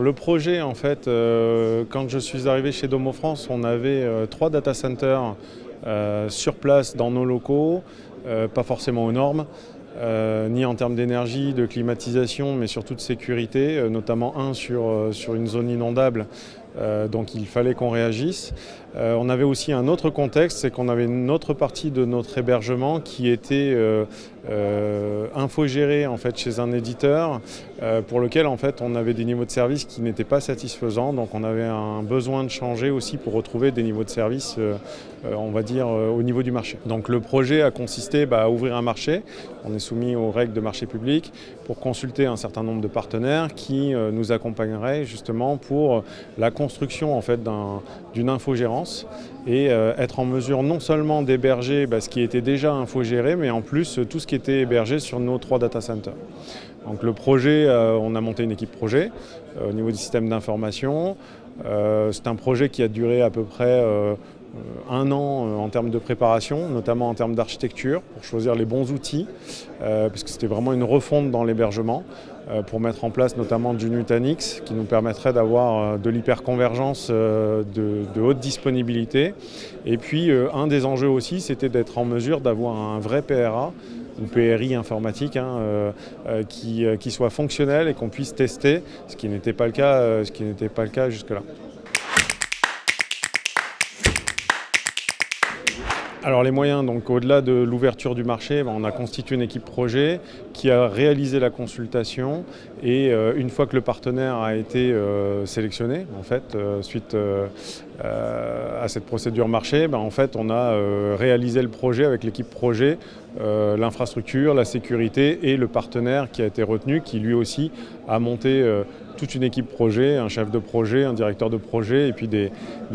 le projet, en fait, quand je suis arrivé chez Domo France, on avait 3 data centers sur place dans nos locaux, pas forcément aux normes, ni en termes d'énergie, de climatisation, mais surtout de sécurité, notamment un sur une zone inondable. Donc il fallait qu'on réagisse. On avait aussi un autre contexte, c'est qu'on avait une autre partie de notre hébergement qui était infogérée en fait, chez un éditeur pour lequel en fait, on avait des niveaux de service qui n'étaient pas satisfaisants. Donc on avait un besoin de changer aussi pour retrouver des niveaux de service, on va dire, au niveau du marché. Donc le projet a consisté à ouvrir un marché. On est soumis aux règles de marché public pour consulter un certain nombre de partenaires qui nous accompagneraient justement pour la construction en fait, d'une infogérance et être en mesure non seulement d'héberger ce qui était déjà infogéré, mais en plus tout ce qui était hébergé sur nos 3 data centers. Donc le projet, on a monté une équipe projet au niveau du système d'information. C'est un projet qui a duré à peu près 1 an en termes de préparation, notamment en termes d'architecture, pour choisir les bons outils, parce que c'était vraiment une refonte dans l'hébergement, pour mettre en place notamment du Nutanix, qui nous permettrait d'avoir de l'hyperconvergence de haute disponibilité. Et puis un des enjeux aussi, c'était d'être en mesure d'avoir un vrai PRA, ou PRI informatique, qui soit fonctionnel et qu'on puisse tester, ce qui n'était pas le cas jusque-là. Alors les moyens, donc au-delà de l'ouverture du marché, on a constitué une équipe projet qui a réalisé la consultation et une fois que le partenaire a été sélectionné, en fait, suite à cette procédure marché, en fait, on a réalisé le projet avec l'équipe projet, l'infrastructure, la sécurité et le partenaire qui a été retenu, qui lui aussi a monté toute une équipe projet, un chef de projet, un directeur de projet et puis des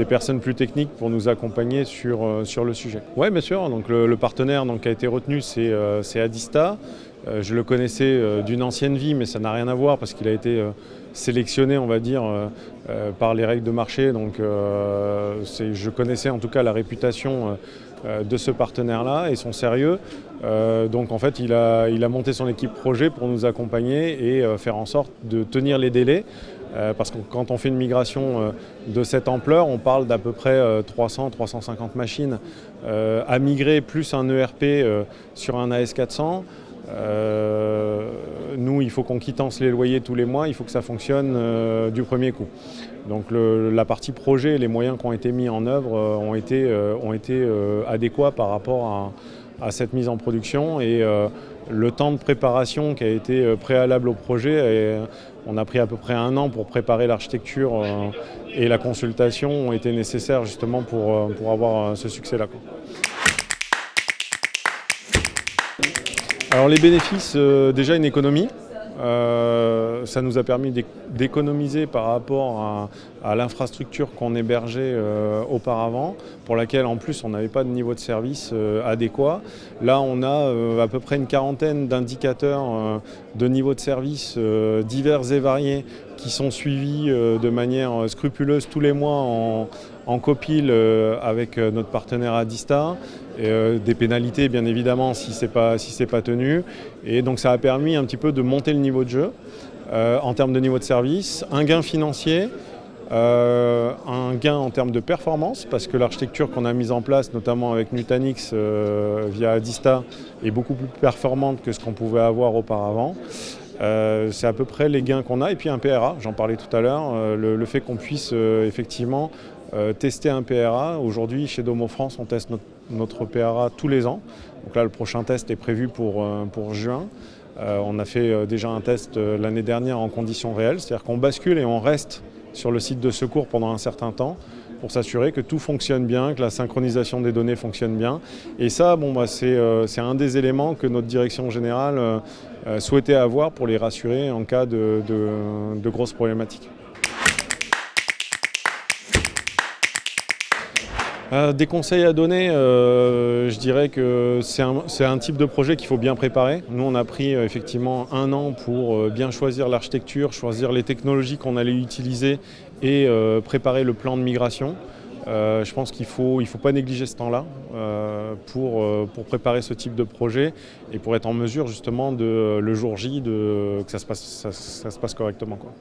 personnes plus techniques pour nous accompagner sur le sujet. Oui, bien sûr. Donc le partenaire qui a été retenu, c'est Adista. Je le connaissais d'une ancienne vie, mais ça n'a rien à voir parce qu'il a été sélectionné, on va dire, par les règles de marché. Donc je connaissais en tout cas la réputation de ce partenaire-là et son sérieux. Donc en fait, il a monté son équipe projet pour nous accompagner et faire en sorte de tenir les délais. Parce que quand on fait une migration de cette ampleur, on parle d'à peu près 300-350 machines à migrer, plus un ERP sur un AS400. Nous, il faut qu'on quittance les loyers tous les mois, il faut que ça fonctionne du premier coup. Donc la partie projet et les moyens qui ont été mis en œuvre ont été adéquats par rapport à cette mise en production et le temps de préparation qui a été préalable au projet, on a pris à peu près 1 an pour préparer l'architecture et la consultation ont été nécessaires justement pour avoir ce succès-là. Alors les bénéfices, déjà une économie. Ça nous a permis d'économiser par rapport à l'infrastructure qu'on hébergeait auparavant, pour laquelle en plus on n'avait pas de niveau de service adéquat. Là on a à peu près une quarantaine d'indicateurs de niveau de service divers et variés qui sont suivis de manière scrupuleuse tous les mois en copile avec notre partenaire Adista. Des pénalités bien évidemment si c'est pas tenu. Et donc ça a permis un petit peu de monter le niveau de jeu en termes de niveau de service, un gain financier, un gain en termes de performance parce que l'architecture qu'on a mise en place, notamment avec Nutanix via Adista, est beaucoup plus performante que ce qu'on pouvait avoir auparavant. C'est à peu près les gains qu'on a. Et puis un PRA, j'en parlais tout à l'heure, le fait qu'on puisse effectivement tester un PRA. Aujourd'hui, chez Domo France, on teste notre PRA tous les ans. Donc là, le prochain test est prévu pour juin. On a fait déjà un test l'année dernière en conditions réelles, c'est-à-dire qu'on bascule et on reste sur le site de secours pendant un certain temps pour s'assurer que tout fonctionne bien, que la synchronisation des données fonctionne bien. Et ça, c'est un des éléments que notre direction générale souhaitait avoir pour les rassurer en cas de grosses problématiques. Des conseils à donner, je dirais que c'est un type de projet qu'il faut bien préparer. Nous, on a pris effectivement 1 an pour bien choisir l'architecture, choisir les technologies qu'on allait utiliser et préparer le plan de migration. Je pense qu'il faut pas négliger ce temps-là pour préparer ce type de projet et pour être en mesure justement le jour J que ça se passe correctement, quoi.